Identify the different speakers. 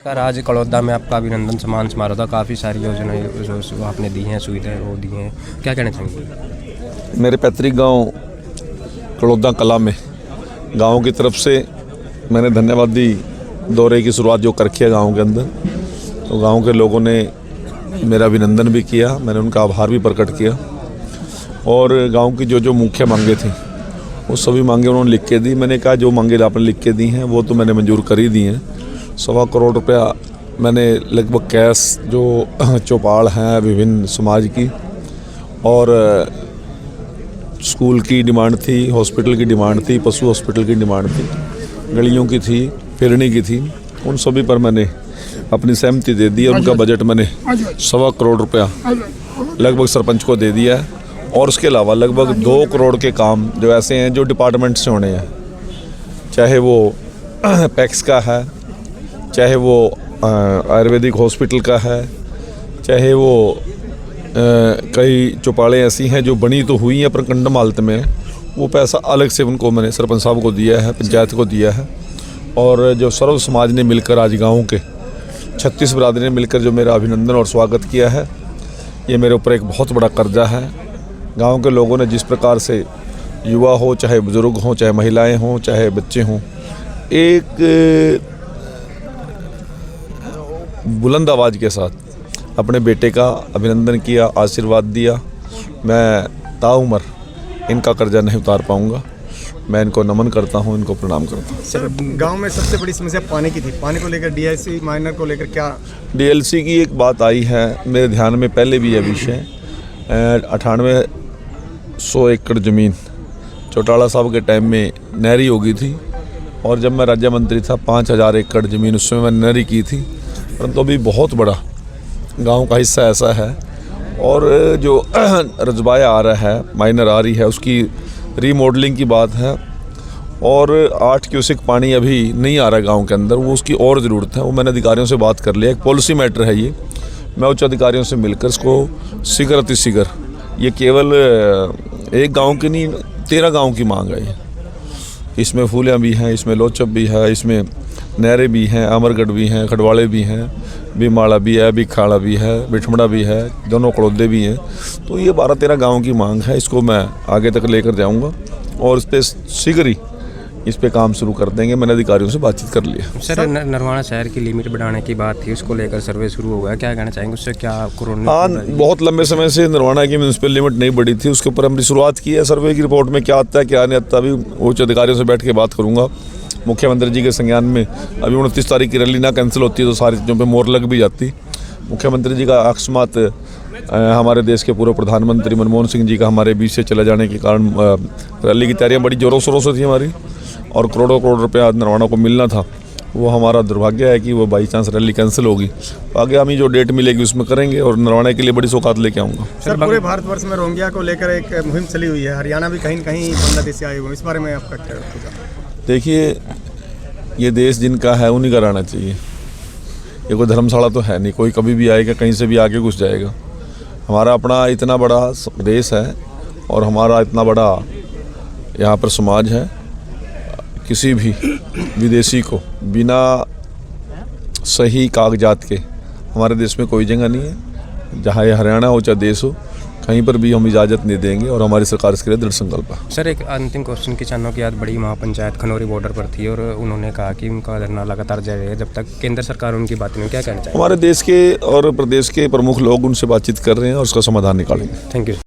Speaker 1: Sir आज कड़ौदा में आपका अभिनंदन सम्मान समारोह था। काफ़ी सारी योजनाएं जो आपने दी हैं, सुविधाएं वो दी हैं, क्या कहना चाहेंगे?
Speaker 2: मेरे पैतृक गांव कड़ौदा कला में गांव की तरफ से मैंने धन्यवादी दौरे की शुरुआत जो कर रखी है गाँव के अंदर, तो गांव के लोगों ने मेरा अभिनंदन भी किया, मैंने उनका आभार भी प्रकट किया और गांव की जो मुख्य मांगे थी वो सभी मांगे उन्होंने लिख के दी। मैंने कहा जो मांगे आपने लिख के दी हैं वो तो मैंने मंजूर कर ही दी हैं। 1.25 करोड़ रुपया मैंने लगभग कैश जो चौपाल हैं विभिन्न समाज की और स्कूल की डिमांड थी, हॉस्पिटल की डिमांड थी, पशु हॉस्पिटल की डिमांड थी, गलियों की थी, फिरनी की थी, उन सभी पर मैंने अपनी सहमति दे दी और उनका बजट मैंने 1.25 करोड़ रुपया लगभग सरपंच को दे दिया है। और उसके अलावा लगभग 2 करोड़ के काम जो ऐसे हैं जो डिपार्टमेंट से होने हैं, चाहे वो पैक्स का है, चाहे वो आयुर्वेदिक हॉस्पिटल का है, चाहे वो कई चौपालें ऐसी हैं जो बनी तो हुई हैं पर कंडम हालत में है, वो पैसा अलग से उनको मैंने सरपंच साहब को दिया है, पंचायत को दिया है। और जो सर्व समाज ने मिलकर आज गाँव के 36 बिरादरी ने मिलकर जो मेरा अभिनंदन और स्वागत किया है, ये मेरे ऊपर एक बहुत बड़ा कर्जा है। गांव के लोगों ने जिस प्रकार से युवा हो, चाहे बुजुर्ग हों, चाहे महिलाएं हों, चाहे बच्चे हों, एक बुलंद आवाज़ के साथ अपने बेटे का अभिनंदन किया, आशीर्वाद दिया। मैं ताउम्र इनका कर्जा नहीं उतार पाऊंगा। मैं इनको नमन करता हूं, इनको प्रणाम करता हूं।
Speaker 3: सर, गांव में सबसे बड़ी समस्या पानी की थी। पानी को लेकर डीएलसी माइनर को लेकर क्या?
Speaker 2: डीएलसी की एक बात आई है मेरे ध्यान में पहले भी यह विषय 9800 एकड़ ज़मीन चौटाला साहब के टाइम में नहरी हो गई थी और जब मैं राज्य मंत्री था 5000 एकड़ ज़मीन उस समय मैंने नहरी की थी। परंतु अभी बहुत बड़ा गांव का हिस्सा ऐसा है और जो रजबाया आ रहा है, माइनर आ रही है, उसकी रीमॉडलिंग की बात है और 8 क्यूसेक पानी अभी नहीं आ रहा गांव के अंदर, वो उसकी और ज़रूरत है। वो मैंने अधिकारियों से बात कर लिया, एक पॉलिसी मैटर है ये। मैं उच्च अधिकारियों से मिलकर इसको शीघ्र अतिशीघ्र, ये केवल एक गांव की नहीं 13 गांव की मांग है। इसमें फूलियाँ भी हैं, इसमें लोचप भी है, इसमें नहरें भी हैं, अमरगढ़ भी हैं, खडवाड़े भी हैं, बीमाड़ा भी है, बिखाड़ा भी है, बिठमड़ा भी है, दोनों कड़ौदे भी हैं। तो ये 12-13 गाँव की मांग है। इसको मैं आगे तक लेकर जाऊँगा और इस पर शीघ्र ही इस पे काम शुरू कर देंगे। मैंने अधिकारियों से बातचीत कर लिया।
Speaker 1: सर नरवाना शहर की लिमिट बढ़ाने की बात थी, उसको लेकर सर्वे शुरू हो गया, क्या कहना चाहेंगे? उससे क्या
Speaker 2: हाँ, बहुत लंबे समय से नरवाना की म्यूनसिपल लिमिट नहीं बढ़ी थी, उसके ऊपर हमने शुरुआत की है। सर्वे की रिपोर्ट में क्या आता है क्या नहीं आता, अभी उच्च अधिकारियों से बैठ के बात करूँगा। मुख्यमंत्री जी के संज्ञान में अभी 29 तारीख की रैली ना कैंसिल होती है तो सारी चीज़ों पर मोहर लग भी जाती। मुख्यमंत्री जी का अकस्मात हमारे देश के पूर्व प्रधानमंत्री मनमोहन सिंह जी का हमारे बीच से चले जाने के कारण रैली की तैयारियाँ बड़ी ज़ोरों शोरों से थी हमारी और करोड़ों करोड़ रुपया नरवाना को मिलना था। वो हमारा दुर्भाग्य है कि वो बाई चांस रैली कैंसिल होगी। आगे हमें जो डेट मिलेगी उसमें करेंगे और नरवाना के लिए बड़ी सौगात लेके आऊँगा।
Speaker 3: सर, पूरे भारतवर्ष में रोहिंग्या को लेकर एक मुहिम चली हुई है, हरियाणा भी कहीं कहीं बांग्लादेश से आए हुए, इस बारे में आपका क्या?
Speaker 2: देखिए, ये देश जिनका है उन्हीं का रहना चाहिए। ये कोई धर्मशाला तो है नहीं, कोई कभी भी आएगा कहीं से भी आगे घुस जाएगा। हमारा अपना इतना बड़ा देश है और हमारा इतना बड़ा यहाँ पर समाज है, किसी भी विदेशी को बिना सही कागजात के हमारे देश में कोई जगह नहीं है। जहाँ ये हरियाणा हो चाहे देश हो, कहीं पर भी हम इजाज़त नहीं देंगे और हमारी सरकार इसके लिए दृढ़ संकल्प है।
Speaker 1: सर, एक अंतिम क्वेश्चन, किसानों की आज बड़ी महापंचायत खनौरी बॉर्डर पर थी और उन्होंने कहा कि उनका धरना लगातार जारी रहेगा जब तक केंद्र सरकार उनकी बात में, क्या कहना चाहिए?
Speaker 2: हमारे देश के और प्रदेश के प्रमुख लोग उनसे बातचीत कर रहे हैं और उसका समाधान निकालेंगे।
Speaker 1: Thank you.